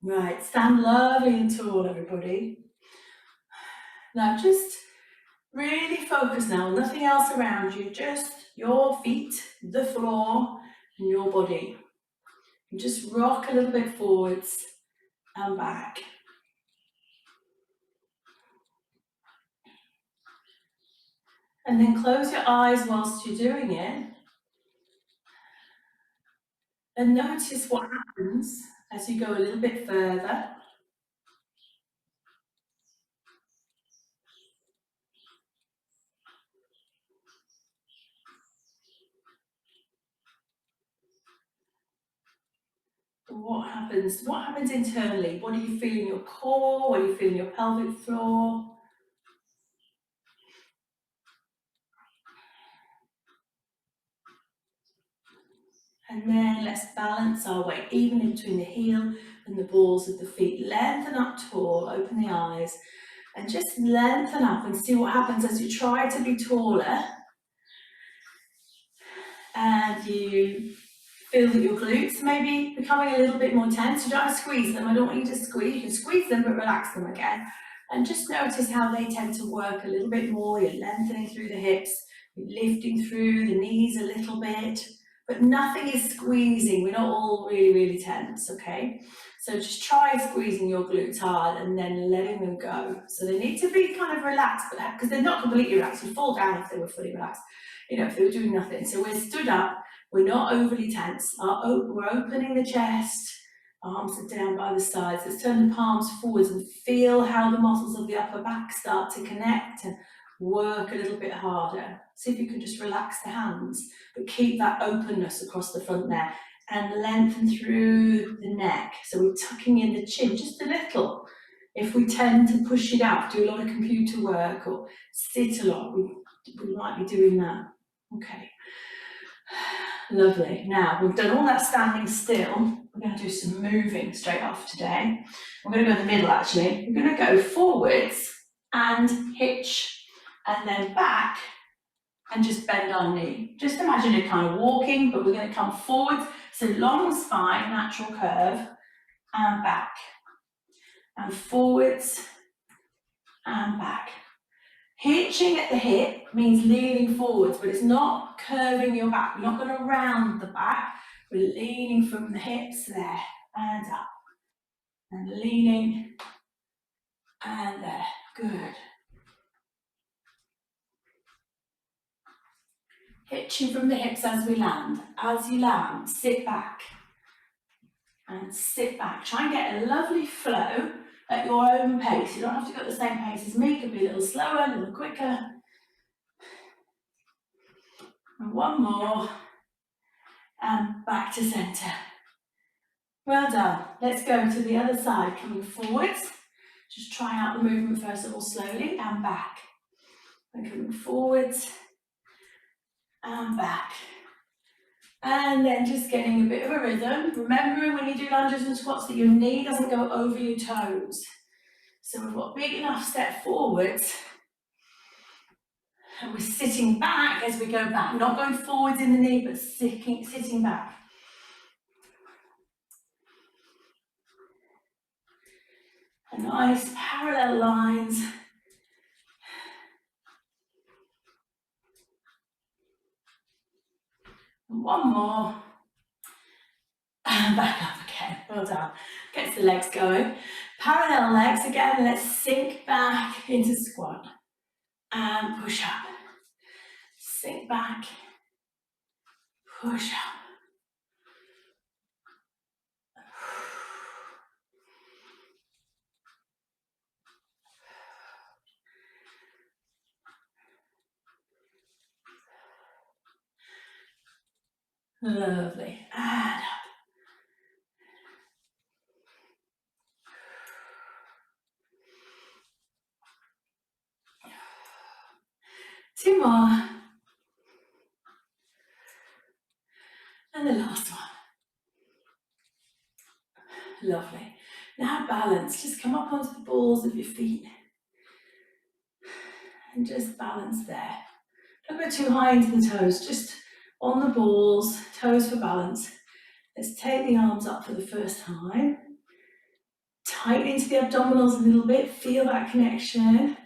Right, stand lovely and tall, everybody. Now just really focus now, nothing else around you, just your feet, the floor, and your body. And just rock a little bit forwards and back. And then close your eyes whilst you're doing it. And notice what happens as you go a little bit further. What happens? What happens internally? What do you feel in your core? What do you feel in your pelvic floor? And then let's balance our weight evenly between the heel and the balls of the feet. Lengthen up tall, open the eyes, and just lengthen up and see what happens as you try to be taller. And you feel that your glutes may be becoming a little bit more tense. You don't have to squeeze them. I don't want you to squeeze. You can squeeze them, but relax them again. And just notice how they tend to work a little bit more. You're lengthening through the hips, you're lifting through the knees a little bit, but nothing is squeezing. We're not all really, really tense, okay? So just try squeezing your glutes hard and then letting them go. So they need to be kind of relaxed, but because they're not completely relaxed. You'd fall down if they were fully relaxed, you know, if they were doing nothing. So we're stood up, we're not overly tense. We're opening the chest, arms are down by the sides. Let's turn the palms forwards and feel how the muscles of the upper back start to connect and work a little bit harder. See if you can just relax the hands, but keep that openness across the front there and lengthen through the neck. So we're tucking in the chin just a little. If we tend to push it out, do a lot of computer work or sit a lot, we might be doing that. Okay. Lovely. Now, we've done all that standing still. We're going to do some moving straight off today. We're going to go in the middle, actually. We're going to go forwards and hitch, and then back and just bend our knee. Just imagine it kind of walking, but we're going to come forwards. So long spine, natural curve, and back. And forwards and back. Hitching at the hip means leaning forwards, but it's not curving your back. We're not going to round the back. We're leaning from the hips there and up. And leaning and there. Good. Hitching from the hips as we land. As you land, sit back. And sit back. Try and get a lovely flow at your own pace. You don't have to go at the same pace as me. It could be a little slower, a little quicker. And one more. And back to center. Well done. Let's go to the other side, coming forwards. Just try out the movement first of all, slowly, and back. And coming forwards, and back. And then just getting a bit of a rhythm. Remembering when you do lunges and squats that your knee doesn't go over your toes. So we've got a big enough step forwards. And we're sitting back as we go back. Not going forwards in the knee, but sitting back. And nice parallel lines. And one more. And back up again. Well done. Gets the legs going. Parallel legs again. Let's sink back into squat. And push up. Sink back. Push up. Lovely. And up. Two more. And the last one. Lovely. Now balance. Just come up onto the balls of your feet. And just balance there. Don't go too high into the toes. Just on the balls, toes for balance. Let's take the arms up for the first time. tighten into the abdominals a little bit, feel that connection.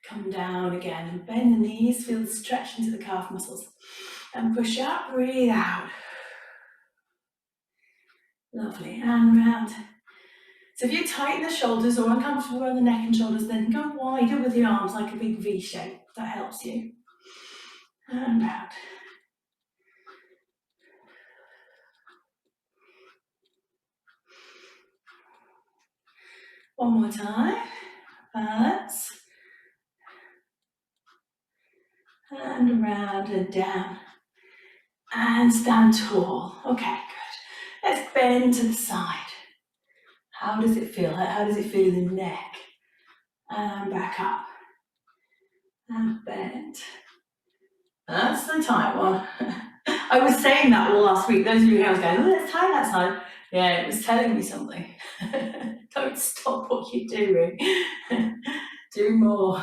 Come down again and bend the knees, feel the stretch into the calf muscles. And push up, breathe out. Lovely, and round. So if you tighten the shoulders or uncomfortable around the neck and shoulders, then go wider with the arms like a big V shape. That helps you. And round. One more time. Balance. And around and down. And stand tall. Okay, good. Let's bend to the side. How does it feel? How does it feel in the neck? And back up. And bend. That's the tight one. I was saying that all last week. Those of you who was going, oh, let's tie that side. Yeah, it was telling me something. Don't stop what you're doing. Do more.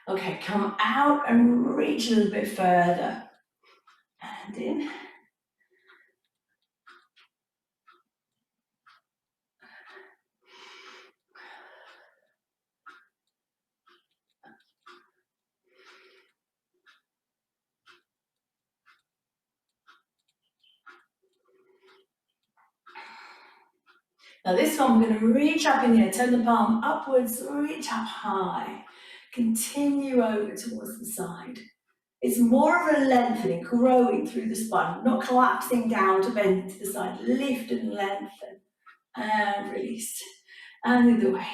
Okay, come out and reach a little bit further. And in. Now this one, we're going to reach up in the air, turn the palm upwards, reach up high. Continue over towards the side. It's more of a lengthening, growing through the spine, not collapsing down to bend into the side. Lift and lengthen. And release. And the other way.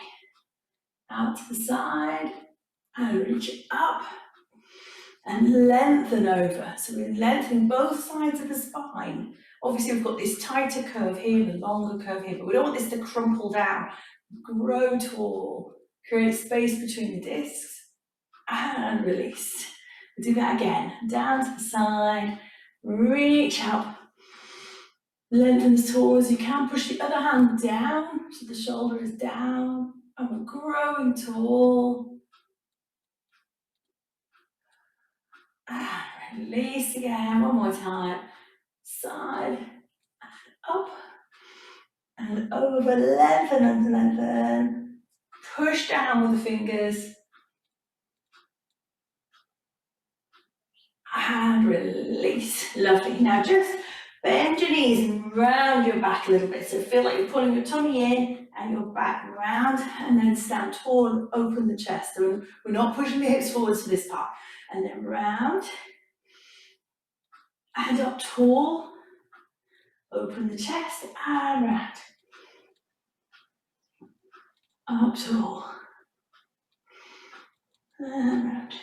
Out to the side. And reach it up. And lengthen over. So we're lengthening both sides of the spine. Obviously we've got this tighter curve here, the longer curve here, but we don't want this to crumple down. Grow tall. Create space between the discs. And release. We'll do that again. Down to the side. Reach up. Lengthen as tall as you can. Push the other hand down so the shoulder is down. And we're growing tall. And release again. One more time. Side. And up. And over. Lengthen and lengthen. Push down with the fingers. And release. Lovely. Now just bend your knees and round your back a little bit. So feel like you're pulling your tummy in and your back round, and then stand tall and open the chest. So we're not pushing the hips forwards for this part. And then round and up tall. Open the chest and round. Up tall. And round.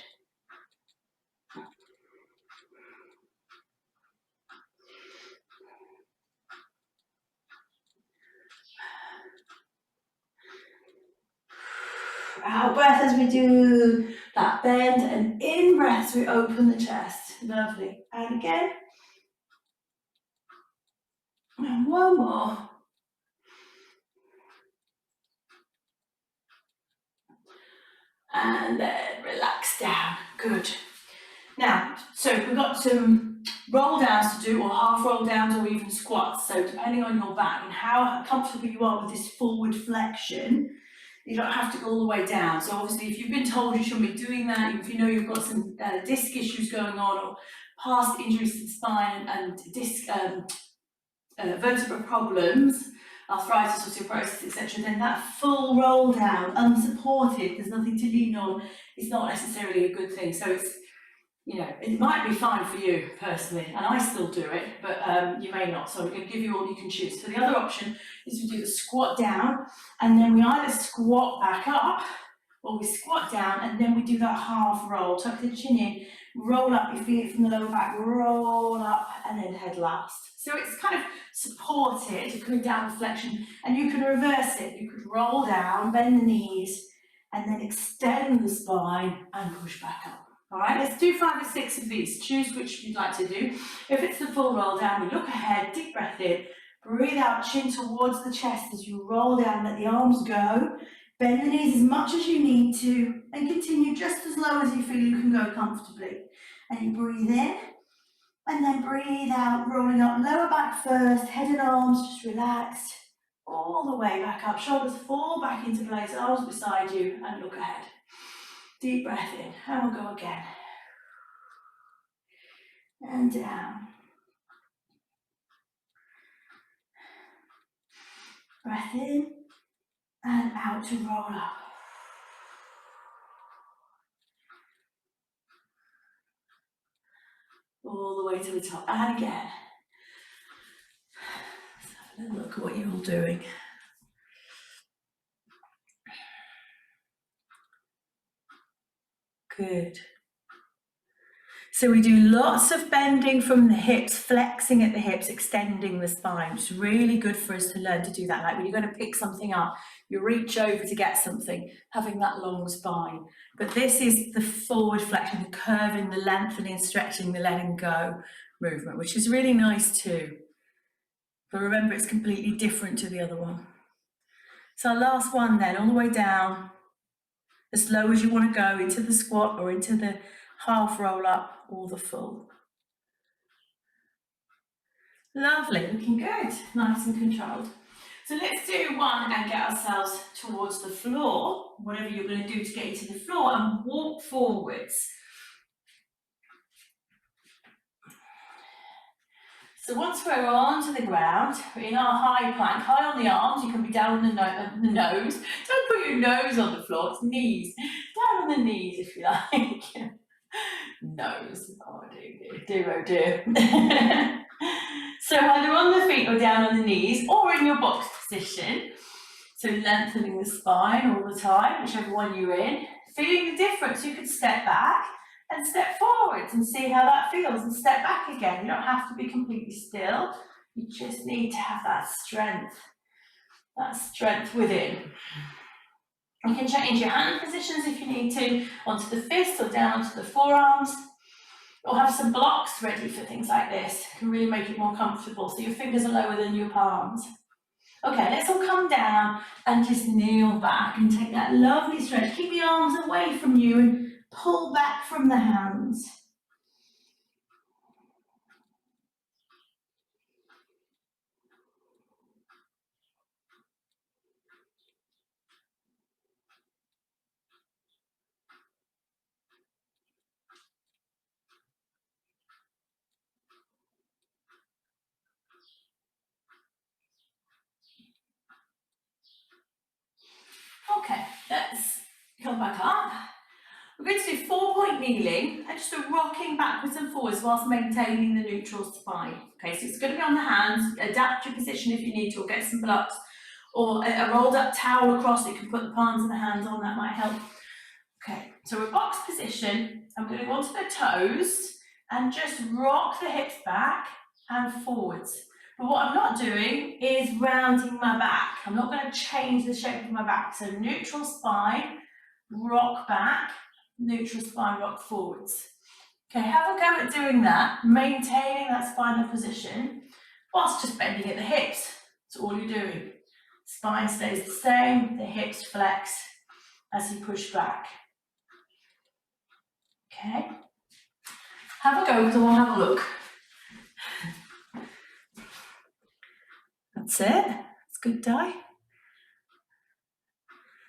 Out breath as we do that bend, and in breath as we open the chest. Lovely. And again. And one more. And then relax down. Good. Now, so we've got some roll downs to do, or half roll downs, or even squats. So depending on your back and how comfortable you are with this forward flexion, you don't have to go all the way down. So obviously if you've been told you shouldn't be doing that, if you know you've got some disc issues going on, or past injuries to the spine and disc vertebral problems, arthritis, osteoporosis, etc., then that full roll down, unsupported, there's nothing to lean on, is not necessarily a good thing. So it's, you know, it might be fine for you personally, and I still do it, but you may not. So I'm going to give you all you can choose. So the other option is we do the squat down, and then we either squat back up, or we squat down, and then we do that half roll. Tuck the chin in, roll up your feet from the lower back, roll up, and then head last. So it's kind of supported, coming down with flexion, and you can reverse it. You could roll down, bend the knees, and then extend the spine and push back up. All right, let's do 5 or 6 of these. Choose which you'd like to do. If it's the full roll down, we look ahead, deep breath in, breathe out, chin towards the chest as you roll down, let the arms go. Bend the knees as much as you need to, and continue just as low as you feel you can go comfortably. And you breathe in, And then breathe out, rolling up, lower back first, head and arms just relaxed, all the way back up, shoulders fall back into place, arms beside you, and look ahead. Deep breath in, and we'll go again. And down. Breath in, and out to roll up. All the way to the top, and again. Let's have a little look at what you're all doing. Good. So we do lots of bending from the hips, flexing at the hips, extending the spine, which is really good for us to learn to do that. Like when you're going to pick something up, you reach over to get something, having that long spine. But this is the forward flexion, the curving, the lengthening, stretching, the letting go movement, which is really nice too. But remember, it's completely different to the other one. So our last one then, all the way down, as low as you want to go into the squat or into the half roll up or the full. Lovely, looking good, nice and controlled. So let's do one and get ourselves towards the floor, whatever you're going to do to get you to the floor, and walk forwards. So once we're onto the ground, we're in our high plank, high on the arms, you can be down on the nose. Don't put your nose on the floor, it's knees. Down on the knees if you like. Nose, oh dear. So either on the feet or down on the knees, or in your box position. So lengthening the spine all the time, whichever one you're in. Feeling the difference, you could step back and step forwards and see how that feels, and step back again. You don't have to be completely still. You just need to have that strength within. You can change your hand positions if you need to, onto the fists or down onto the forearms, or have some blocks ready for things like this. It can really make it more comfortable, so your fingers are lower than your palms. Okay, let's all come down and just kneel back and take that lovely stretch. Keep the arms away from you and pull back from the hands. Okay, let's come back up. We're going to do 4-point kneeling and just a rocking backwards and forwards whilst maintaining the neutral spine. Okay, so it's going to be on the hands. Adapt your position if you need to, or get some blocks, or a rolled up towel across that you can put the palms of the hands on, that might help. Okay, so we're box position. I'm going to go onto the toes and just rock the hips back and forwards. But what I'm not doing is rounding my back. I'm not going to change the shape of my back. So neutral spine, rock back, neutral spine, rock forwards. Okay, have a go at doing that, maintaining that spinal position whilst just bending at the hips. That's all you're doing. Spine stays the same, the hips flex as you push back. Okay, have a go because I want to have a look. That's it. That's good, Di.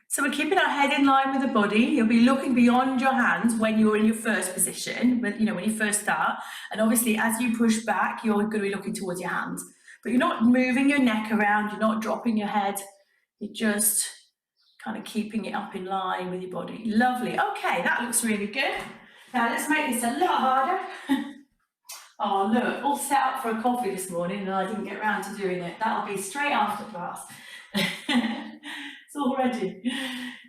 So we're keeping our head in line with the body. You'll be looking beyond your hands when you're in your first position, when you first start. And obviously, as you push back, you're going to be looking towards your hands. But you're not moving your neck around. You're not dropping your head. You're just kind of keeping it up in line with your body. Lovely. Okay, that looks really good. Now let's make this a lot harder. Oh look, all set up for a coffee this morning and I didn't get around to doing it. That'll be straight after class. It's all ready.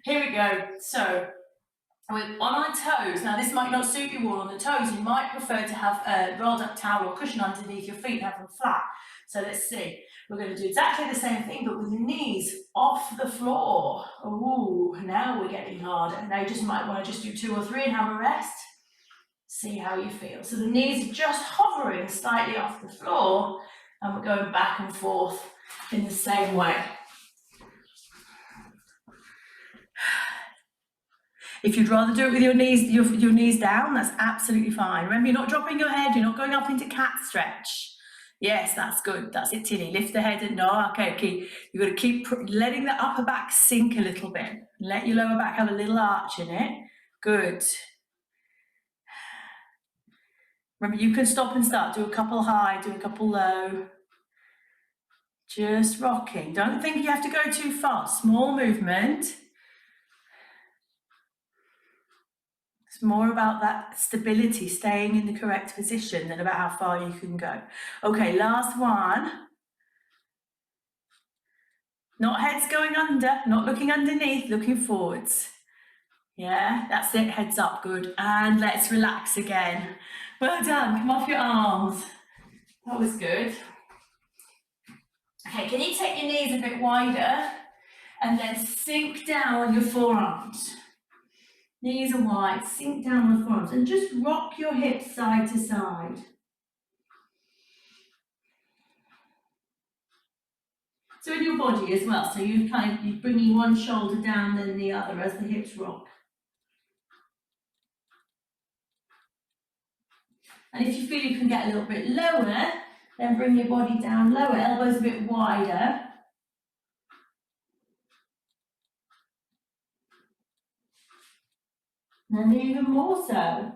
Here we go. So we're on our toes. Now this might not suit you all on the toes. You might prefer to have a rolled up towel or cushion underneath your feet and have them flat. So let's see. We're going to do exactly the same thing, but with the knees off the floor. Ooh, now we're getting harder. Now you just might want to just do 2 or 3 and have a rest. See how you feel. So the knees are just hovering slightly off the floor and we're going back and forth in the same way. If you'd rather do it with your knees down, that's absolutely fine. Remember, you're not dropping your head, you're not going up into cat stretch. Yes, that's good. That's it, Tilly. Lift the head and no, okay. You've got to keep letting the upper back sink a little bit. Let your lower back have a little arch in it. Good. Remember, you can stop and start. Do a couple high, do a couple low. Just rocking. Don't think you have to go too fast. Small movement. It's more about that stability, staying in the correct position than about how far you can go. Okay, last one. Not heads going under, not looking underneath, looking forwards. Yeah, that's it, heads up, good. And let's relax again. Well done, come off your arms. That was good. Okay, can you take your knees a bit wider and then sink down on your forearms? Knees are wide, sink down on the forearms and just rock your hips side to side. So in your body as well, so you're bringing one shoulder down then the other as the hips rock. And if you feel you can get a little bit lower, then bring your body down lower, elbows a bit wider. And even more so.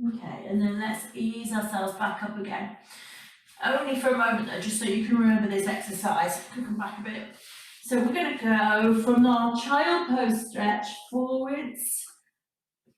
Okay, and then let's ease ourselves back up again. Only for a moment though, just so you can remember this exercise. Come back a bit. So we're going to go from our child pose stretch forwards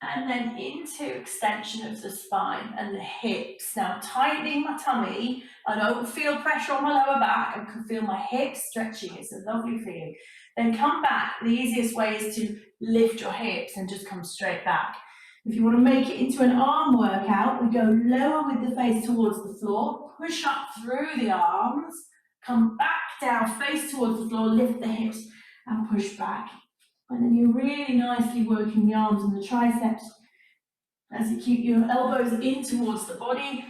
and then into extension of the spine and the hips. Now tightening my tummy, I don't feel pressure on my lower back, I can feel my hips stretching, it's a lovely feeling. Then come back, the easiest way is to lift your hips and just come straight back. If you want to make it into an arm workout, we go lower with the face towards the floor, push up through the arms, come back down, face towards the floor, lift the hips and push back. And then you're really nicely working the arms and the triceps as you keep your elbows in towards the body.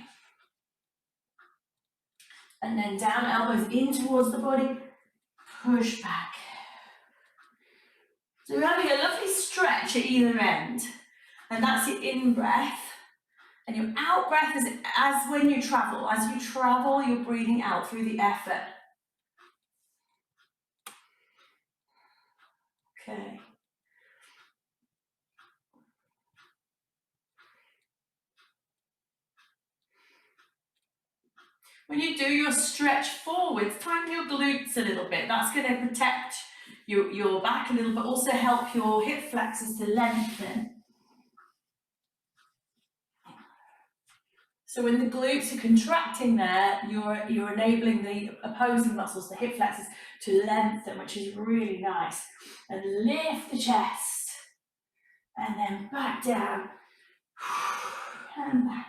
And then down, elbows in towards the body, push back. So you're having a lovely stretch at either end. And that's your in-breath. And your out-breath is as when you travel. As you travel, you're breathing out through the effort. Okay. When you do your stretch forwards, tighten your glutes a little bit. That's going to protect your back a little, but also help your hip flexors to lengthen. So when the glutes are contracting there, you're enabling the opposing muscles, the hip flexors, to lengthen, which is really nice. And lift the chest. And then back down. And back.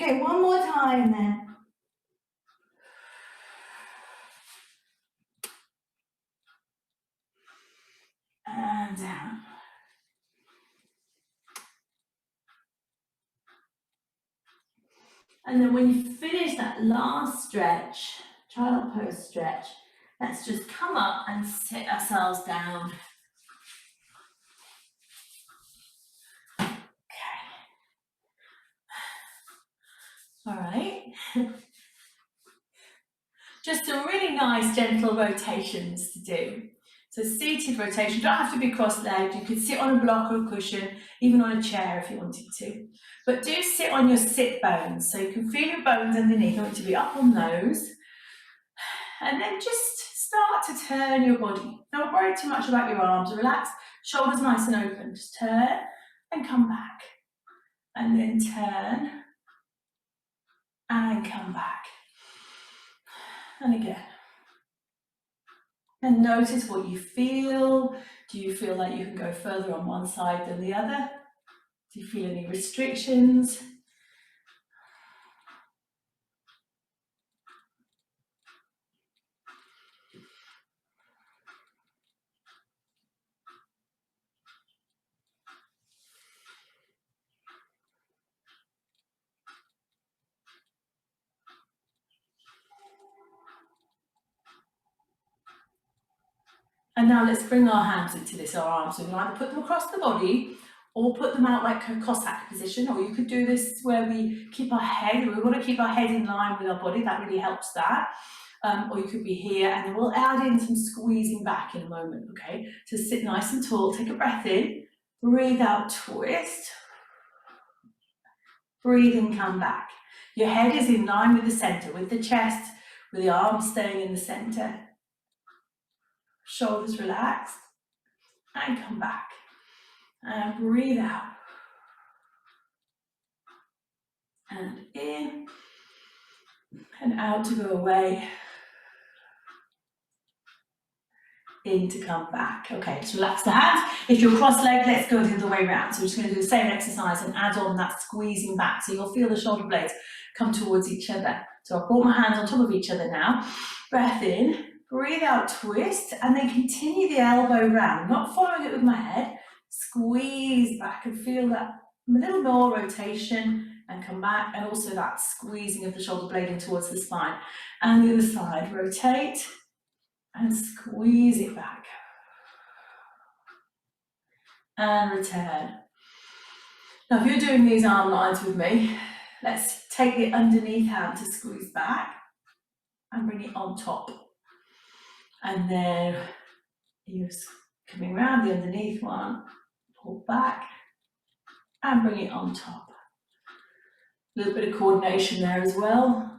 Okay, one more time then. And down. And then when you finish that last stretch, child pose stretch, let's just come up and sit ourselves down. Okay. All right. Just some really nice gentle rotations to do. So seated rotation, don't have to be cross-legged. You could sit on a block or a cushion, even on a chair if you wanted to. But do sit on your sit bones, so you can feel your bones underneath. You want to be up on those. And then just start to turn your body. Don't worry too much about your arms. Relax, shoulders nice and open. Just turn and come back. And then turn and come back. And again. And notice what you feel. Do you feel like you can go further on one side than the other? Do you feel any restrictions? And now let's bring our hands into this, our arms. So we can either put them across the body or put them out like a Cossack position, or you could do this where we keep our head, we want to keep our head in line with our body, that really helps that. Or you could be here, and then we'll add in some squeezing back in a moment, okay? So sit nice and tall, take a breath in, breathe out, twist, breathe in, come back. Your head is in line with the center, with the chest, with the arms staying in the center. Shoulders relaxed, and come back. And breathe out. And in, and out to go away. In to come back. Okay, just relax the hands. If you're cross-legged, let's go the other way around. So we're just going to do the same exercise and add on that squeezing back. So you'll feel the shoulder blades come towards each other. So I've brought my hands on top of each other now. Breath in, breathe out, twist, and then continue the elbow round. Not following it with my head. Squeeze back and feel that little more rotation and come back, and also that squeezing of the shoulder blade in towards the spine. And the other side, rotate and squeeze it back. And return. Now if you're doing these arm lines with me, let's take the underneath hand to squeeze back and bring it on top. And then you're coming around the underneath one, pull back and bring it on top. A little bit of coordination there as well.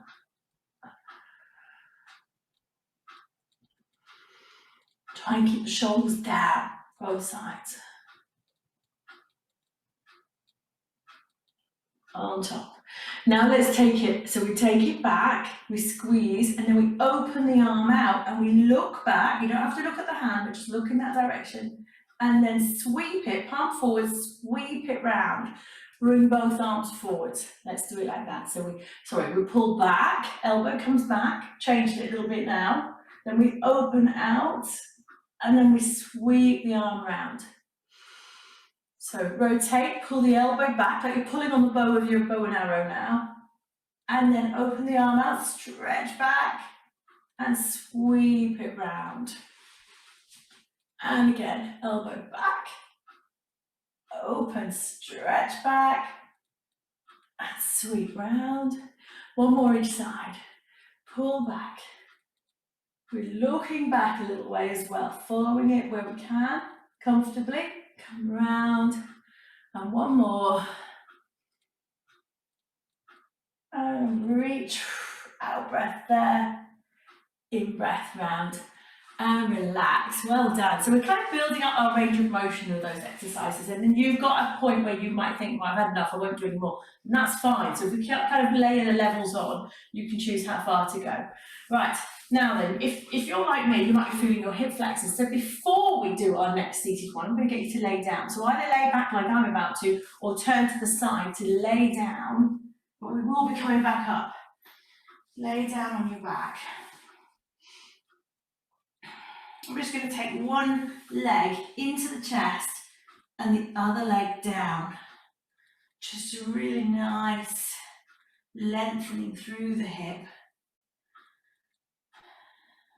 Try and keep the shoulders down, both sides. On top. Now let's take it, so we take it back, we squeeze, and then we open the arm out and we look back. You don't have to look at the hand, but just look in that direction. And then sweep it, palm forward, sweep it round. Bring both arms forwards. Let's do it like that. So we pull back, elbow comes back, changed it a little bit now. Then we open out, and then we sweep the arm round. So rotate, pull the elbow back, like you're pulling on the bow of your bow and arrow now. And then open the arm out, stretch back, and sweep it round. And again, elbow back, open, stretch back, and sweep round. One more each side. Pull back. We're looking back a little way as well, following it where we can, comfortably. Come round, and one more. And reach, out breath there, in breath round, and relax. Well done. So we're kind of building up our range of motion with those exercises, and then you've got a point where you might think, well, I've had enough, I won't do any more. And that's fine. So if we kind of layer the levels on, you can choose how far to go. Right. Now then, if you're like me, you might be feeling your hip flexors. So before we do our next seated one, I'm going to get you to lay down. So either lay back like I'm about to, or turn to the side to lay down, but we will be coming back up. Lay down on your back. I'm just going to take one leg into the chest and the other leg down. Just a really nice lengthening through the hip.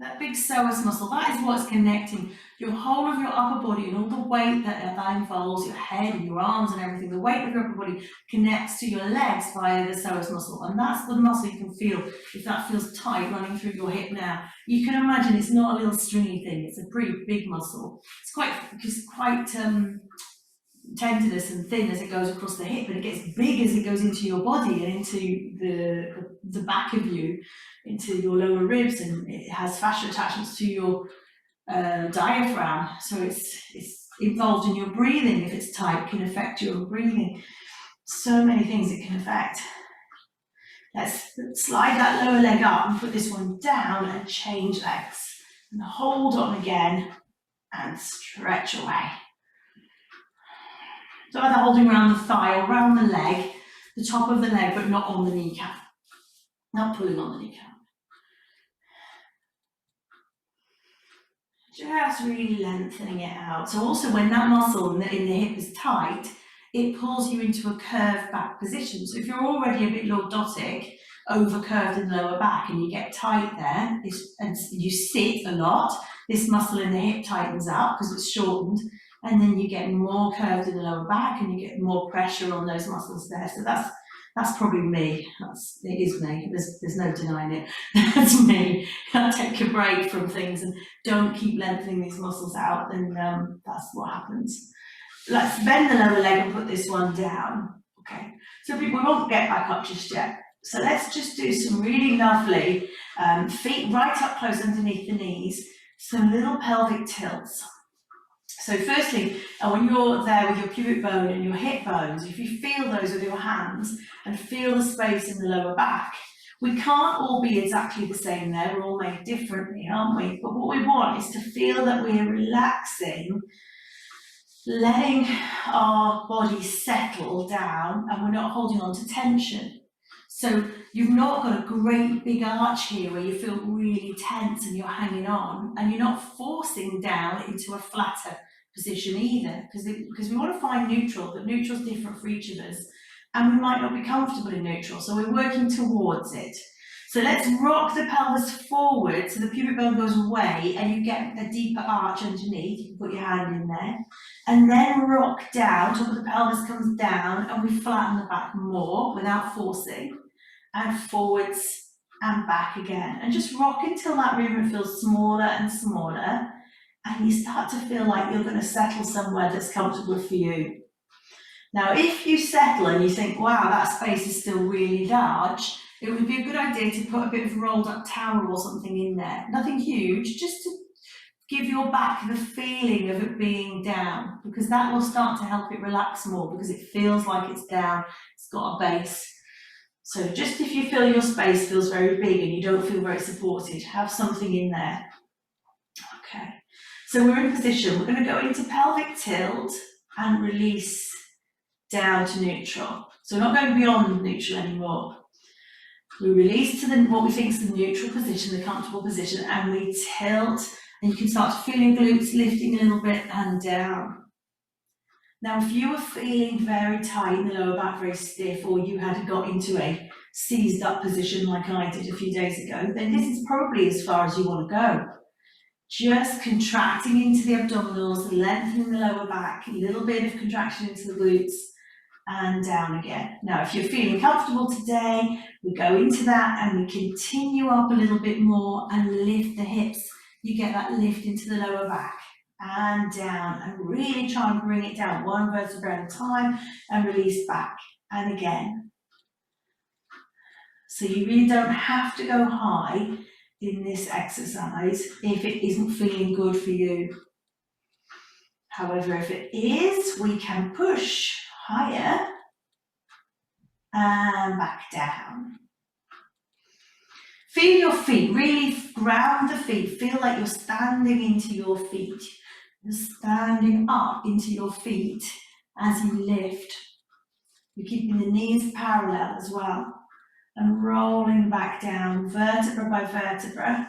That big psoas muscle, that is what's connecting your whole of your upper body and all the weight that involves, your head and your arms and everything. The weight of your upper body connects to your legs via the psoas muscle, and that's the muscle you can feel if that feels tight running through your hip now. You can imagine it's not a little stringy thing, it's a pretty big muscle. It's quite tendinous and thin as it goes across the hip, but it gets big as it goes into your body and into the back of you, into your lower ribs, and it has fascia attachments to your diaphragm, so it's involved in your breathing. If it's tight, it can affect your breathing. So many things it can affect. Let's slide that lower leg up and put this one down and change legs. And hold on again and stretch away. So either holding around the thigh or around the leg, the top of the leg, but not on the kneecap. Not pulling on the kneecap. Just really lengthening it out. So also when that muscle in the hip is tight, it pulls you into a curved back position. So if you're already a bit lordotic, over curved in the lower back, and you get tight there, and you sit a lot, this muscle in the hip tightens up because it's shortened, and then you get more curved in the lower back and you get more pressure on those muscles there. So that's probably me. It is me. There's no denying it. That's me. I take a break from things and don't keep lengthening these muscles out, then that's what happens. Let's bend the lower leg and put this one down. Okay. So we won't get back up just yet. So let's just do some really lovely feet right up close underneath the knees, some little pelvic tilts. So firstly, when you're there with your pubic bone and your hip bones, if you feel those with your hands and feel the space in the lower back, we can't all be exactly the same there, we're all made differently, aren't we? But what we want is to feel that we're relaxing, letting our body settle down, and we're not holding on to tension. So you've not got a great big arch here where you feel really tense and you're hanging on, and you're not forcing down into a flatter position either, because we want to find neutral, but neutral's different for each of us, and we might not be comfortable in neutral, so we're working towards it. So let's rock the pelvis forward so the pubic bone goes away and you get a deeper arch underneath. You can put your hand in there, and then rock down, top of the pelvis comes down, and we flatten the back more without forcing, and forwards and back again, and just rock until that movement feels smaller and smaller, and you start to feel like you're going to settle somewhere that's comfortable for you. Now, if you settle and you think, wow, that space is still really large, it would be a good idea to put a bit of rolled up towel or something in there. Nothing huge, just to give your back the feeling of it being down, because that will start to help it relax more, because it feels like it's down, it's got a base. So just if you feel your space feels very big and you don't feel very supported, have something in there. Okay, so we're in position. We're going to go into pelvic tilt and release down to neutral. So we're not going beyond neutral anymore. We release to what we think is the neutral position, the comfortable position, and we tilt, and you can start to feel your glutes lifting a little bit and down. Now, if you were feeling very tight in the lower back, very stiff, or you had got into a seized up position like I did a few days ago, then this is probably as far as you want to go. Just contracting into the abdominals, lengthening the lower back, a little bit of contraction into the glutes, and down again. Now, if you're feeling comfortable today, we go into that and we continue up a little bit more and lift the hips. You get that lift into the lower back and down, and really try and bring it down one vertebra at a time and release back and again. So you really don't have to go high in this exercise if it isn't feeling good for you. However, if it is, we can push higher and back down. Feel your feet, really ground the feet. Feel like you're standing into your feet. You're standing up into your feet as you lift. You're keeping the knees parallel as well, and rolling back down, vertebra by vertebra,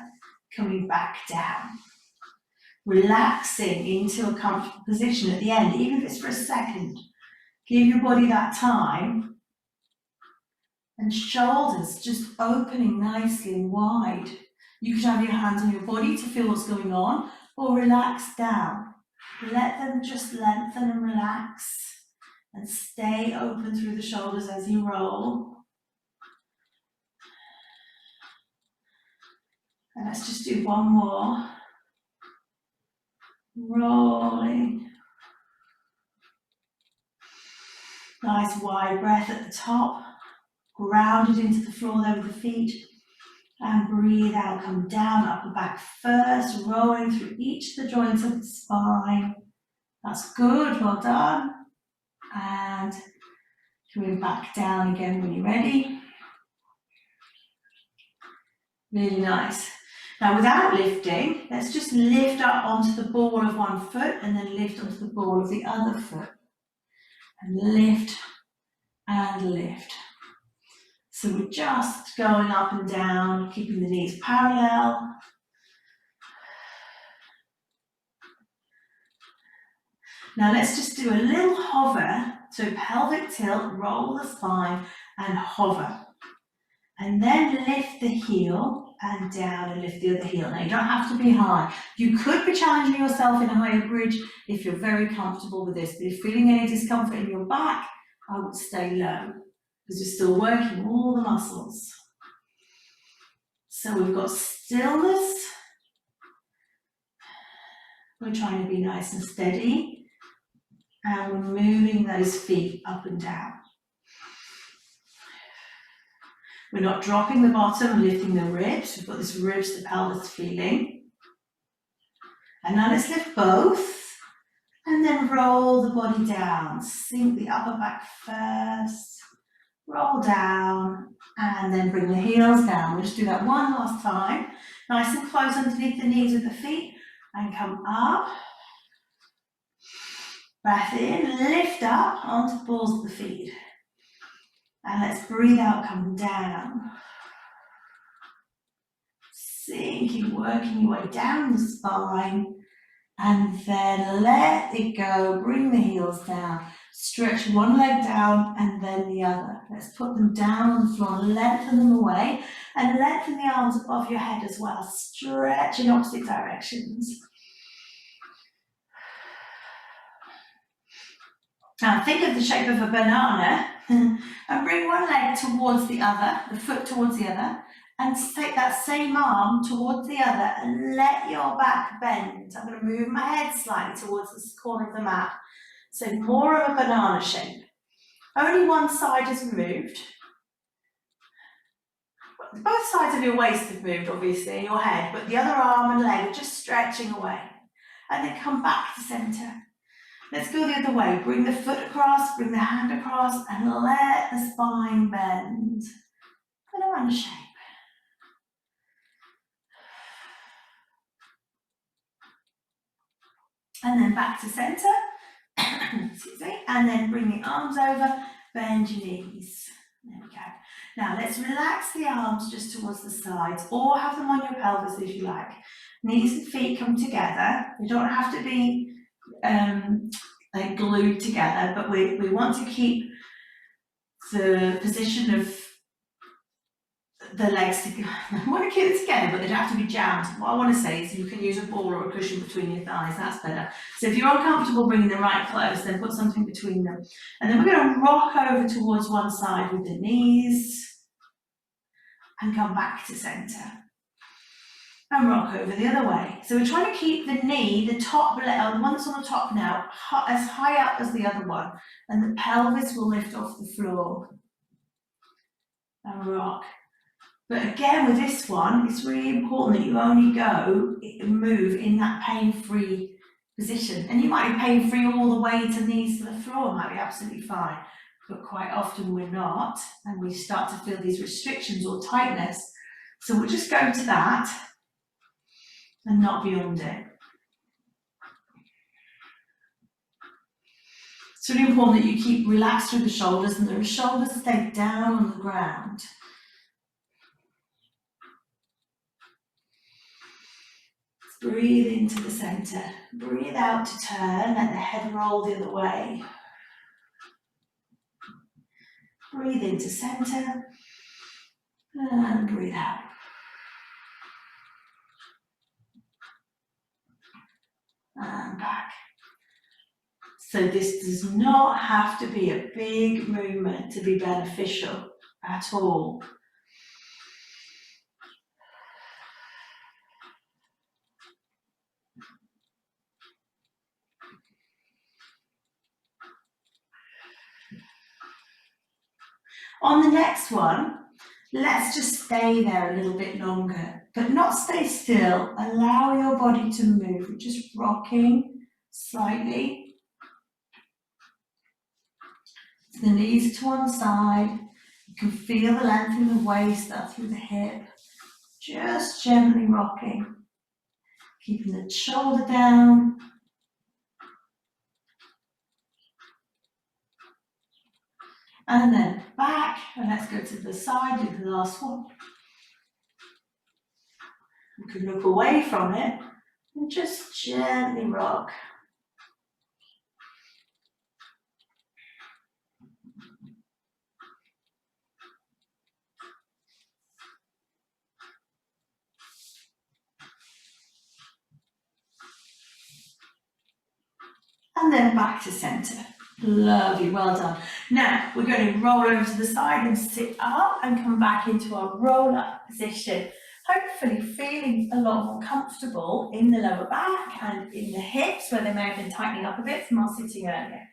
coming back down. Relaxing into a comfortable position at the end, even if it's for a second. Give your body that time. And shoulders just opening nicely and wide. You could have your hands on your body to feel what's going on, or relax down. Let them just lengthen and relax, and stay open through the shoulders as you roll. And let's just do one more. Rolling. Nice wide breath at the top. Grounded into the floor there with the feet. And breathe out, come down, upper back first, rolling through each of the joints of the spine. That's good, well done. And coming back down again when you're ready. Really nice. Now, without lifting, let's just lift up onto the ball of one foot and then lift onto the ball of the other foot. And lift and lift. So we're just going up and down, keeping the knees parallel. Now let's just do a little hover So pelvic tilt, roll the spine and hover. And then lift the heel and down and lift the other heel. Now you don't have to be high. You could be challenging yourself in a higher bridge if you're very comfortable with this, but if you're feeling any discomfort in your back, I would stay low because you're still working all the muscles. So we've got stillness. We're trying to be nice and steady, and we're moving those feet up and down. We're not dropping the bottom, lifting the ribs. We've got this ribs to pelvis feeling. And now let's lift both, and then roll the body down. Sink the upper back first, roll down, and then bring the heels down. We'll just do that one last time. Nice and close underneath the knees with the feet, and come up. Breath in, lift up onto the balls of the feet. And let's breathe out, come down. Sinking, working your way down the spine. And then let it go, bring the heels down. Stretch one leg down and then the other. Let's put them down on the floor, lengthen them away. And lengthen the arms above your head as well. Stretch in opposite directions. Now think of the shape of a banana and bring one leg towards the other, the foot towards the other, and take that same arm towards the other and let your back bend. I'm going to move my head slightly towards this corner of the mat. So more of a banana shape. Only one side is moved. Both sides of your waist have moved, obviously, your head, but the other arm and leg are just stretching away. And then come back to center. Let's go the other way. Bring the foot across, bring the hand across, and let the spine bend. Banana shape. And then back to center. Excuse me. And then bring the arms over, bend your knees. There we go. Now let's relax the arms just towards the sides, or have them on your pelvis if you like. Knees and feet come together. They don't have to be like glued together, but we want to keep the position of the legs together. I want to keep it together, but they don't have to be jammed. What I want to say is you can use a ball or a cushion between your thighs, that's better. So if you're uncomfortable bringing them right close, then put something between them. And then we're going to rock over towards one side with the knees and come back to center. And rock over the other way. So we're trying to keep the knee, the top leg, the one that's on the top now, as high up as the other one. And the pelvis will lift off the floor. And rock. But again, with this one, it's really important that you only move in that pain-free position. And you might be pain-free all the way to knees to the floor, might be absolutely fine. But quite often we're not, and we start to feel these restrictions or tightness. So we'll just go to that and not beyond it. It's really important that you keep relaxed through the shoulders and the shoulders stay down on the ground. Breathe into the center. Breathe out to turn, let the head roll the other way. Breathe into center and breathe out. And back. So this does not have to be a big movement to be beneficial at all. On the next one, let's just stay there a little bit longer, but not stay still. Allow your body to move. We're just rocking slightly. So the knees to one side. You can feel the length in the waist up through the hip. Just gently rocking. Keeping the shoulder down. And then back, and let's go to the side, do the last one. You can look away from it and just gently rock. and then back to center. Lovely, well done. Now we're going to roll over to the side and sit up and come back into our roll up position. Hopefully feeling a lot more comfortable in the lower back and in the hips where they may have been tightening up a bit from our sitting earlier.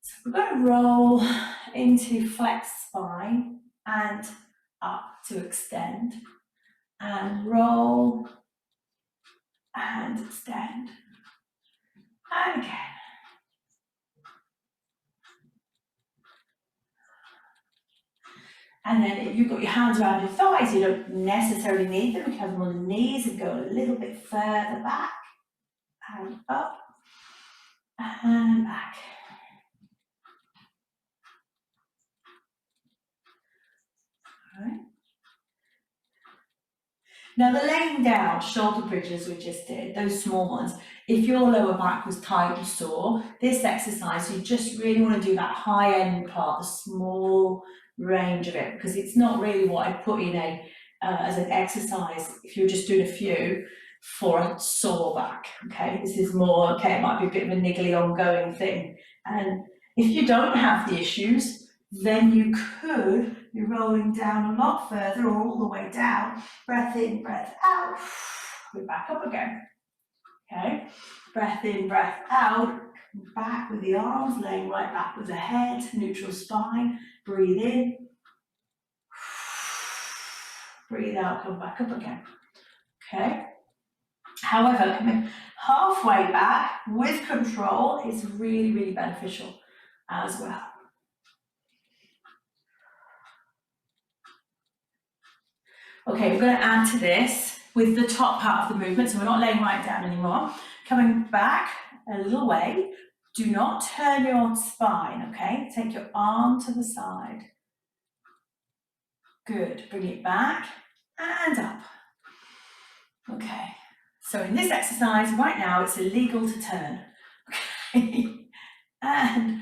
So we're going to roll into flex spine and up to extend, and roll and extend, and again. And then if you've got your hands around your thighs, you don't necessarily need them. You can have them on the knees and go a little bit further back and up and back. All right. Now the laying down shoulder bridges we just did, those small ones, if your lower back was tight or sore, this exercise, you just really want to do that high end part, the small range of it, because it's not really what I put in as an exercise if you're just doing a few for a sore back, okay? This is more, okay, it might be a bit of a niggly ongoing thing. And if you don't have the issues, then you could be rolling down a lot further or all the way down. Breath in, breath out. We're back up again. Okay, breath in, breath out. Back with the arms, laying right back with the head, neutral spine. Breathe in. Breathe out, come back up again. Okay. However, coming halfway back with control is really, really beneficial as well. Okay, we're going to add to this with the top part of the movement, so we're not laying right down anymore. Coming back a little way, do not turn your spine, okay? Take your arm to the side. Good, bring it back and up. Okay, so in this exercise right now, it's illegal to turn, okay? And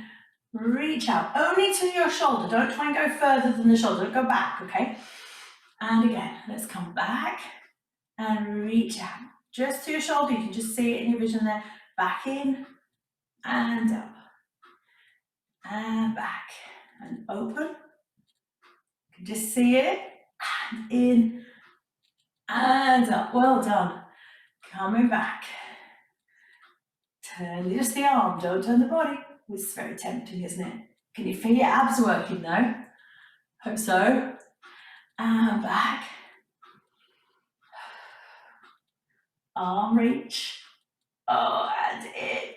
reach out, only to your shoulder. Don't try and go further than the shoulder, don't go back, okay? And again, let's come back and reach out. Just to your shoulder, you can just see it in your vision there. Back in and up. And back and open. You can just see it. And in and up. Well done. Coming back. Turn just the arm, don't turn the body. It's very tempting, isn't it? Can you feel your abs working though? Hope so. And back. Arm reach. Oh, and in.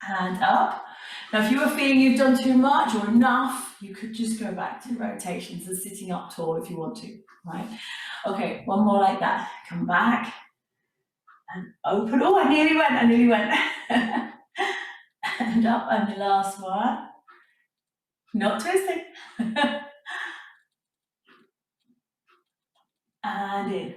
And up. Now, if you were feeling you've done too much or enough, you could just go back to rotations and sitting up tall if you want to, right? Okay, one more like that. Come back and open. Oh, I nearly went. And up, and the last one. Not twisting. And in.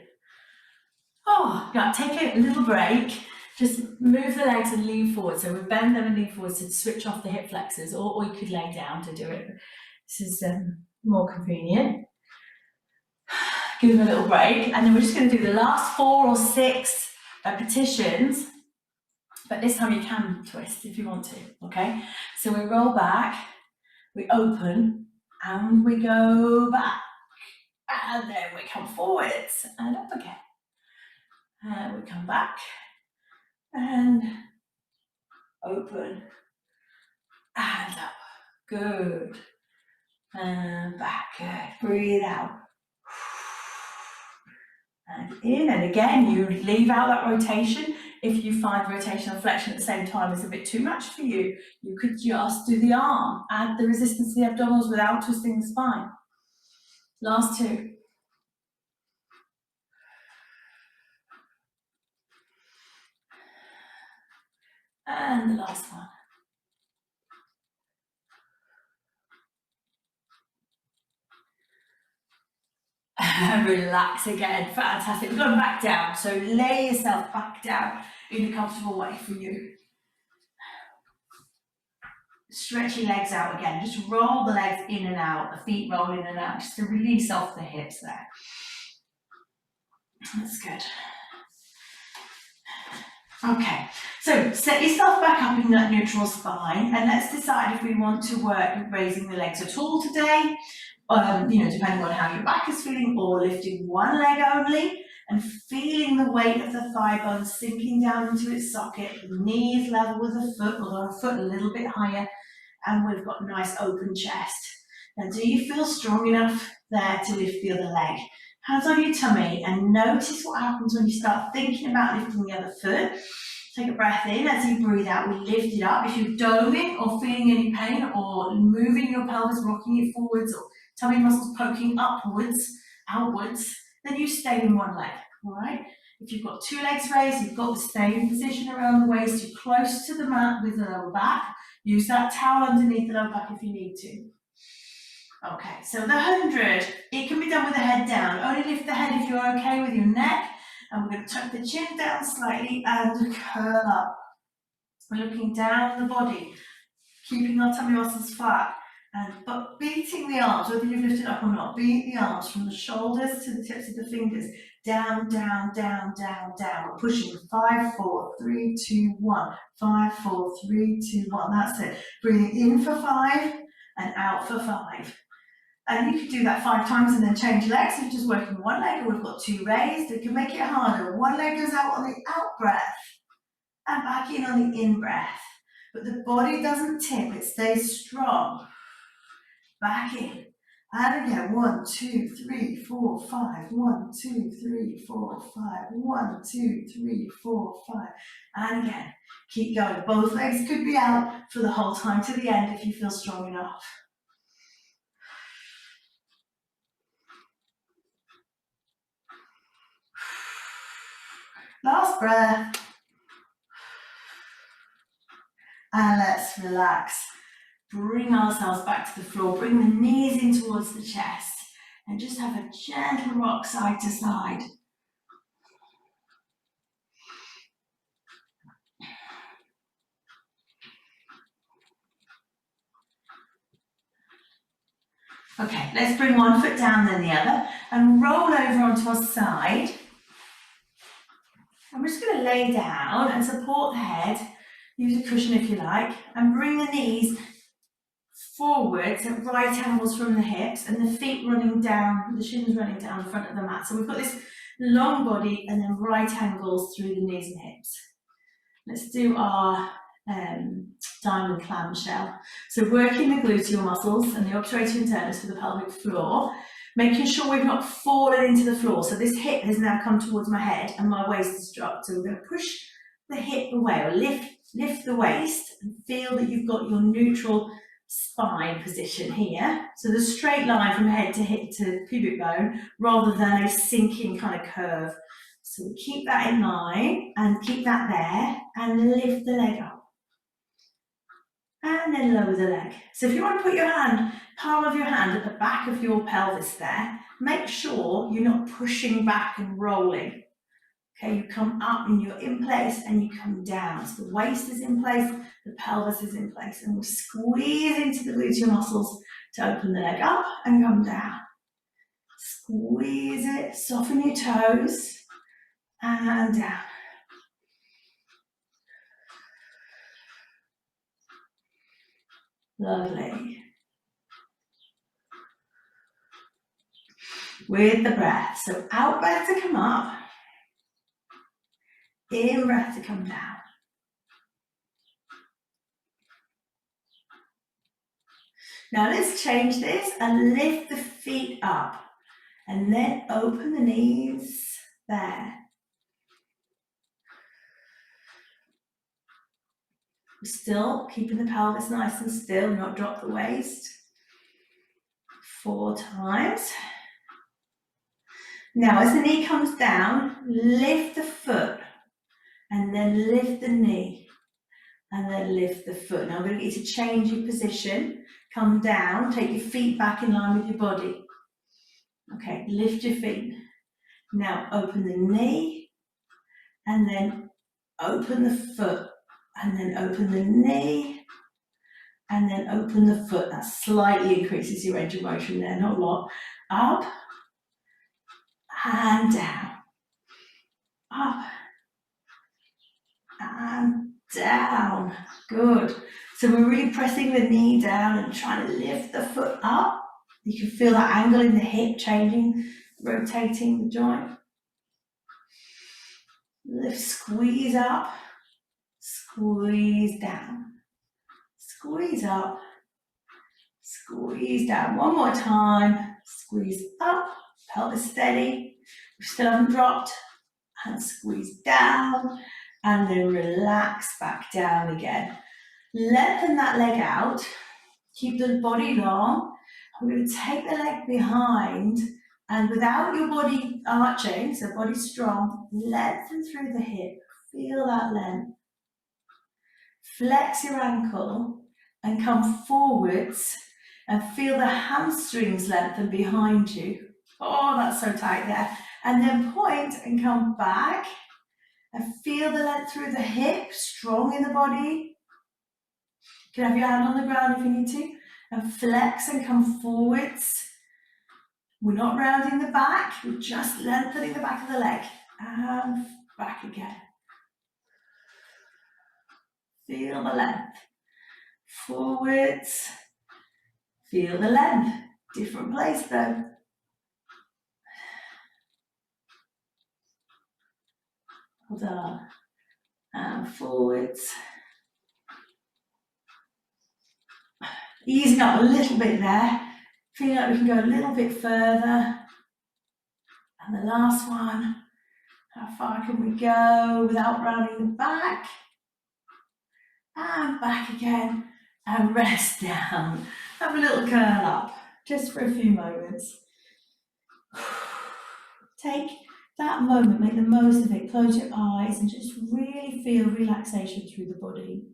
Oh, now take a little break. Just move the legs and lean forward. So we bend them and lean forward to switch off the hip flexors, or you could lay down to do it. This is more convenient. Give them a little break, and then we're just going to do the last 4 or 6 repetitions, but this time you can twist if you want to, okay? So we roll back, we open, and we go back, and then we come forwards and up again. And we come back and open and up. Good. And back. Good. Breathe out. And in. And again, you leave out that rotation. If you find rotation and flexion at the same time is a bit too much for you, you could just do the arm. Add the resistance to the abdominals without twisting the spine. Last 2. And the last one. Relax again, fantastic. We're going back down, so lay yourself back down in a comfortable way for you. Stretch your legs out again, just roll the legs in and out, the feet roll in and out, just to release off the hips there. That's good. Okay, so set yourself back up in that neutral spine, and let's decide if we want to work with raising the legs at all today, depending on how your back is feeling, or lifting one leg only and feeling the weight of the thigh bone sinking down into its socket, knees level with the foot, although a foot a little bit higher, and we've got a nice open chest. Now, do you feel strong enough there to lift the other leg? Hands on your tummy, and notice what happens when you start thinking about lifting the other foot. Take a breath in. As you breathe out, we lift it up. If you're doming or feeling any pain or moving your pelvis, rocking it forwards, or tummy muscles poking upwards, outwards, then you stay in one leg, all right? If you've got two legs raised, you've got to stay in position around the waist. You're close to the mat with the lower back. Use that towel underneath the lower back if you need to. Okay, so the 100, it can be done with the head down. Only lift the head if you're okay with your neck. And we're going to tuck the chin down slightly and curl up. We're looking down the body, keeping our tummy muscles flat, but beating the arms, whether you've lifted up or not, beat the arms from the shoulders to the tips of the fingers. Down, down, down, down, down. We're pushing 5, 4, 3, 2, 1. 5, 4, 3, 2, 1. That's it. Breathing in for 5 and out for 5. And you could do that 5 times and then change legs. If you're just working one leg, or we've got two raised, it can make it harder. One leg goes out on the out breath and back in on the in breath. But the body doesn't tip, it stays strong. Back in. And again, 1, 2, 3, 4, 5. 1, 2, 3, 4, 5. 1, 2, 3, 4, 5. And again, keep going. Both legs could be out for the whole time to the end if you feel strong enough. Last breath. And let's relax. Bring ourselves back to the floor. Bring the knees in towards the chest. And just have a gentle rock side to side. Okay, let's bring one foot down then the other. And roll over onto our side. I'm just going to lay down and support the head. Use a cushion if you like. And bring the knees forwards at right angles from the hips, and the feet running down, the shins running down the front of the mat. So we've got this long body and then right angles through the knees and hips. Let's do our diamond clamshell. So working the gluteal muscles and the obturator internus for the pelvic floor, making sure we've not fallen into the floor. So this hip has now come towards my head and my waist is dropped. So we're going to push the hip away, or lift the waist, and feel that you've got your neutral spine position here. So the straight line from head to hip to pubic bone, rather than a sinking kind of curve. So we keep that in mind and keep that there, and lift the leg up. And then lower the leg. So if you want to put your hand, palm of your hand at the back of your pelvis there, make sure you're not pushing back and rolling. Okay, you come up and you're in place, and you come down. So the waist is in place, the pelvis is in place, and we squeeze into the gluteal muscles to open the leg up and come down. Squeeze it, soften your toes, and down. Lovely. With the breath, so out breath to come up, in breath to come down. Now let's change this and lift the feet up, and then open the knees there. We're still keeping the pelvis nice and still, not drop the waist. 4 times. Now as the knee comes down, lift the foot, and then lift the knee, and then lift the foot. Now I'm going to get you to change your position. Come down, take your feet back in line with your body. Okay, lift your feet. Now open the knee, and then open the foot, and then open the knee, and then open the foot. That slightly increases your range of motion there, not a lot. Up, and down. Up, and down. Good. So we're really pressing the knee down and trying to lift the foot up. You can feel that angle in the hip changing, rotating the joint. Lift, squeeze up, squeeze down, squeeze up, squeeze down. One more time. Squeeze up, pelvis steady. We still haven't dropped. And squeeze down, and then relax back down again. Lengthen that leg out. Keep the body long. We're going to take the leg behind, and without your body arching, so body strong, lengthen through the hip. Feel that length. Flex your ankle and come forwards and feel the hamstrings lengthen behind you. Oh, that's so tight there. And then point and come back and feel the length through the hip, strong in the body. You can have your hand on the ground if you need to. And flex and come forwards. We're not rounding the back, we're just lengthening the back of the leg. And back again. Feel the length. Forwards. Feel the length. Different place though. Hold on. And forwards. Easing up a little bit there. Feeling like we can go a little bit further. And the last one. How far can we go without rounding the back? And back again. And rest down. Have a little curl up. Just for a few moments. Take that moment, make the most of it. Close your eyes and just really feel relaxation through the body.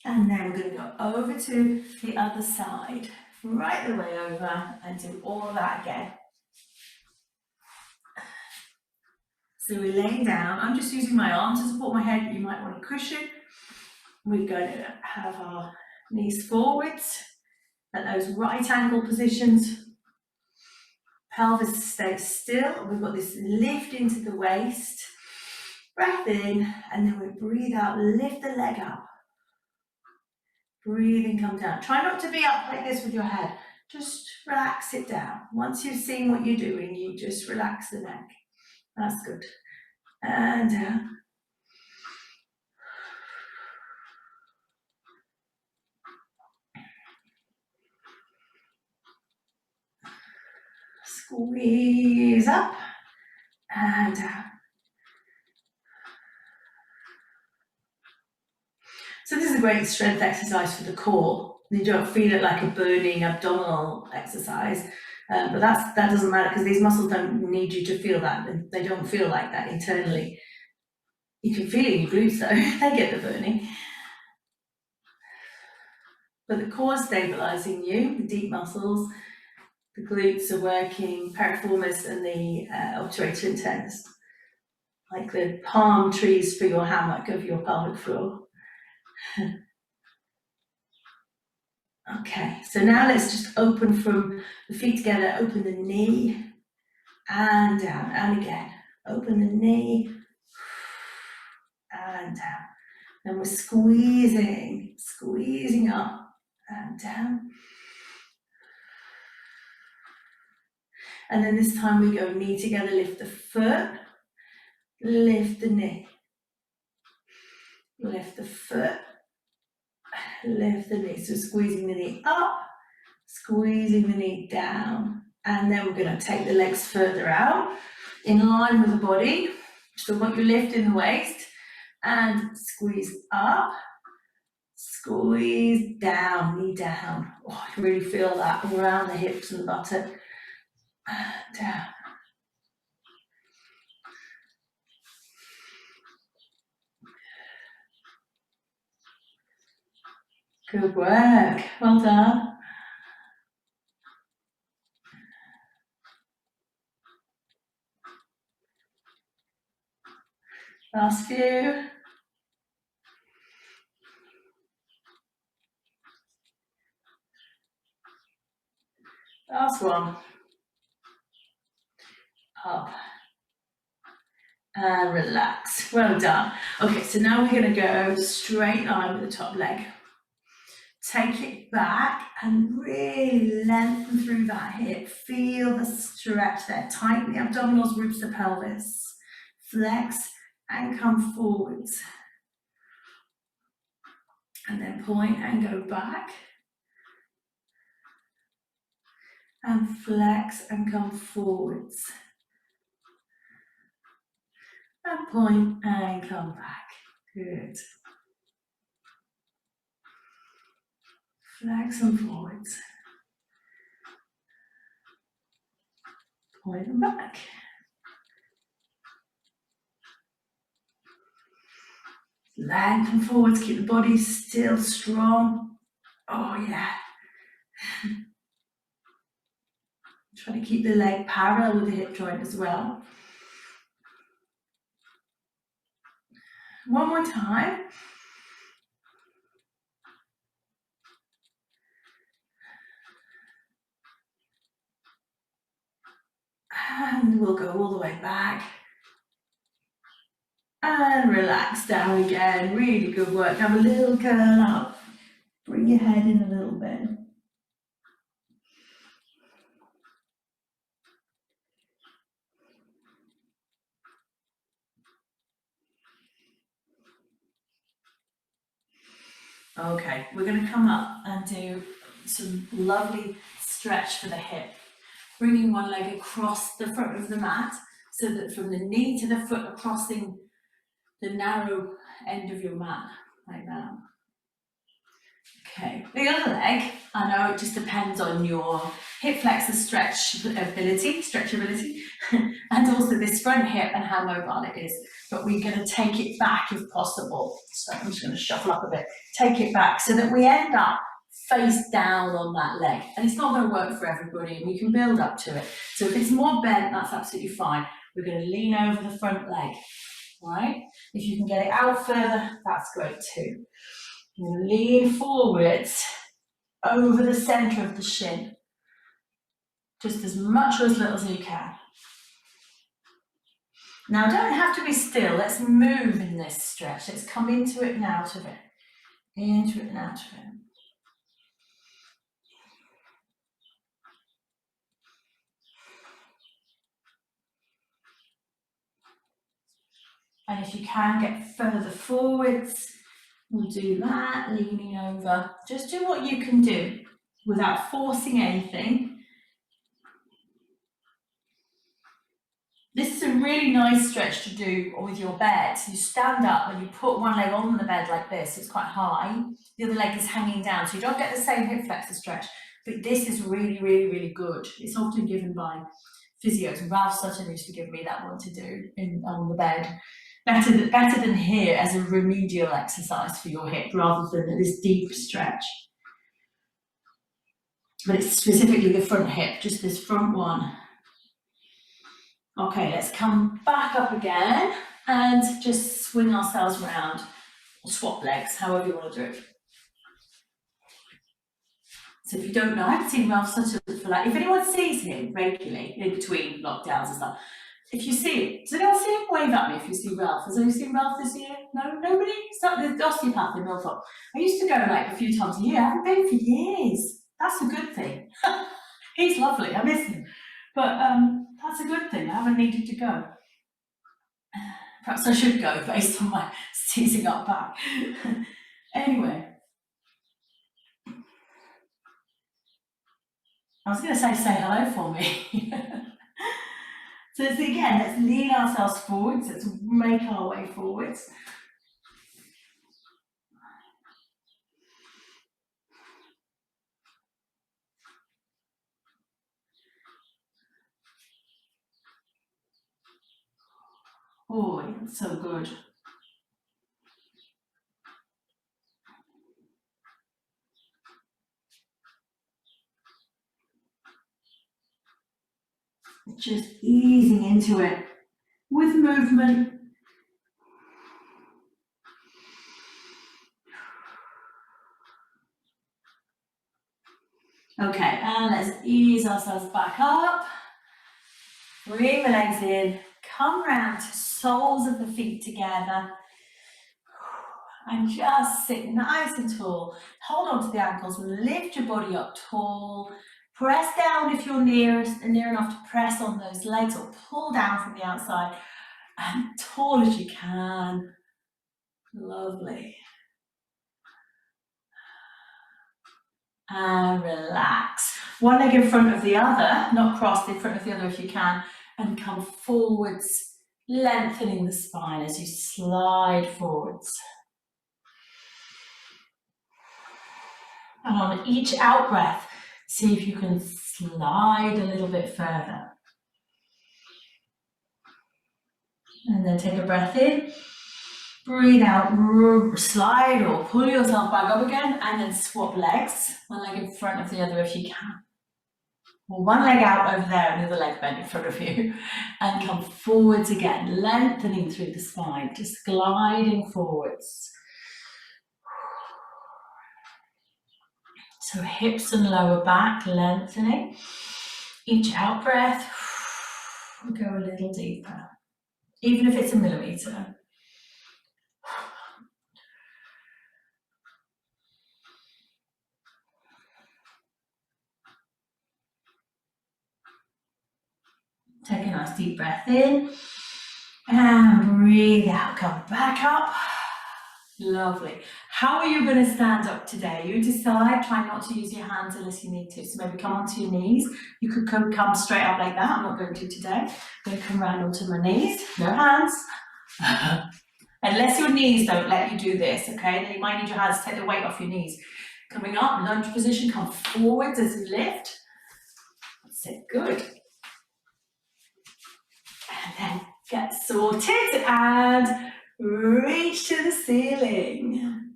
And then we're going to go over to the other side, right the way over, and do all of that again. So we're laying down. I'm just using my arm to support my head. You might want a cushion. We're going to have our knees forwards at those right ankle positions. Pelvis stays still. We've got this lift into the waist. Breath in, and then we breathe out, lift the leg up. Breathe in, come down. Try not to be up like this with your head. Just relax it down. Once you've seen what you're doing, you just relax the neck. That's good. And down. Squeeze up and down. So this is a great strength exercise for the core. You don't feel it like a burning abdominal exercise, but that doesn't matter because these muscles don't need you to feel that. They don't feel like that internally. You can feel it in your glutes though, they get the burning. But the core is stabilizing you, the deep muscles, the glutes are working, piriformis and the obturator interns, like the palm trees for your hammock of your pelvic floor. Okay, so now let's just open from the feet together, open the knee and down, and again, open the knee and down. Then we're squeezing up and down. And then this time we go knee together, lift the foot, lift the knee, lift the foot, lift the knee. So squeezing the knee up, squeezing the knee down. And then we're going to take the legs further out in line with the body. So we want you lift in the waist and squeeze up, squeeze down, knee down. Oh, I can really feel that around the hips and the buttock. Down. Good work. Well done. Last few. Last one. Up. And relax. Well done. Okay, so now we're going to go straight line with the top leg. Take it back and really lengthen through that hip. Feel the stretch there. Tighten the abdominals, ribs, the pelvis. Flex and come forwards. And then point and go back. And flex and come forwards. And point and come back. Good. Flex and forwards. Point and back. Lengthen forwards, keep the body still strong. Oh yeah. Try to keep the leg parallel with the hip joint as well. One more time. And we'll go all the way back. And relax down again. Really good work. Have a little curl up. Bring your head in a little bit. Okay, we're going to come up and do some lovely stretch for the hip. Bringing one leg across the front of the mat so that from the knee to the foot are crossing the narrow end of your mat, like that. Okay, the other leg, I know it just depends on your hip flexor stretchability, and also this front hip and how mobile it is. But we're going to take it back if possible. So I'm just going to shuffle up a bit. Take it back so that we end up face down on that leg. And it's not going to work for everybody, and we can build up to it. So if it's more bent, that's absolutely fine. We're going to lean over the front leg, right? If you can get it out further, that's great too. You're going to lean forwards over the centre of the shin, just as much or as little as you can. Now, don't have to be still. Let's move in this stretch. Let's come into it and out of it. Into it and out of it. And if you can get further forwards, we'll do that, leaning over. Just do what you can do without forcing anything. This is a really nice stretch to do with your bed. So you stand up and you put one leg on the bed like this. It's quite high. The other leg is hanging down. So you don't get the same hip flexor stretch. But this is really, really, really good. It's often given by physios. Ralph Sutton used to give me that one to do on the bed. Better than here as a remedial exercise for your hip rather than this deep stretch. But it's specifically the front hip, just this front one. Okay, let's come back up again and just swing ourselves around, or swap legs, however you want to do it. So if you don't know, I've seen Ralph Sutton for like, if anyone sees him regularly in between lockdowns and stuff, if you see it, does anyone see him? Wave at me if you see Ralph. Has anyone seen Ralph this year? No? Nobody? It's like the osteopath in Milford. I used to go like a few times a year. I haven't been for years. That's a good thing. He's lovely. I miss him. But that's a good thing. I haven't needed to go. Perhaps I should go based on my seizing up back. Anyway. I was going to say hello for me. So again, let's lean ourselves forwards. Let's make our way forwards. Oh, it's so good. Just easing into it with movement. Okay, and let's ease ourselves back up. Bring the legs in, come round to soles of the feet together. And just sit nice and tall. Hold on to the ankles, lift your body up tall. Press down if you're near enough to press on those legs, or pull down from the outside, and tall as you can. Lovely. And relax. One leg in front of the other, not crossed, in front of the other if you can, and come forwards, lengthening the spine as you slide forwards. And on each out breath, see if you can slide a little bit further. And then take a breath in, breathe out, slide or pull yourself back up again, and then swap legs, one leg in front of the other if you can. Or one leg out over there and the other leg bent in front of you. And come forwards again, lengthening through the spine, just gliding forwards. So hips and lower back lengthening. Each out breath, go a little deeper, even if it's a millimetre. Take a nice deep breath in and breathe out, come back up. Lovely. How are you going to stand up today? You decide, try not to use your hands unless you need to. So maybe come onto your knees. You could come straight up like that. I'm not going to today. I'm going to come round onto my knees. No hands. Unless your knees don't let you do this, okay? Then you might need your hands to take the weight off your knees. Coming up, lunge position, come forwards as you lift. That's it, good. And then get sorted and reach to the ceiling.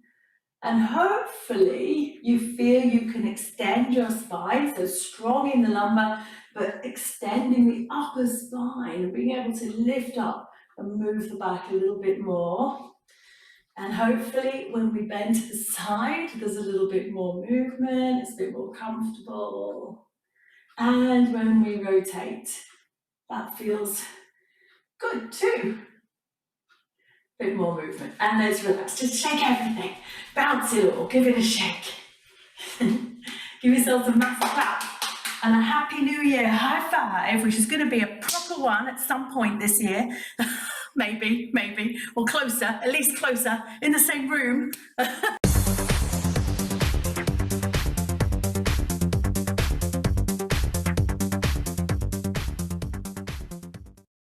And hopefully you feel you can extend your spine, so strong in the lumbar, but extending the upper spine and being able to lift up and move the back a little bit more. And hopefully when we bend to the side, there's a little bit more movement, it's a bit more comfortable. And when we rotate, that feels good too. Bit more movement, and let's relax. Just shake everything, bounce it all, give it a shake. Give yourselves a massive clap and a happy new year. High five, which is going to be a proper one at some point this year. maybe, or closer, at least closer, in the same room.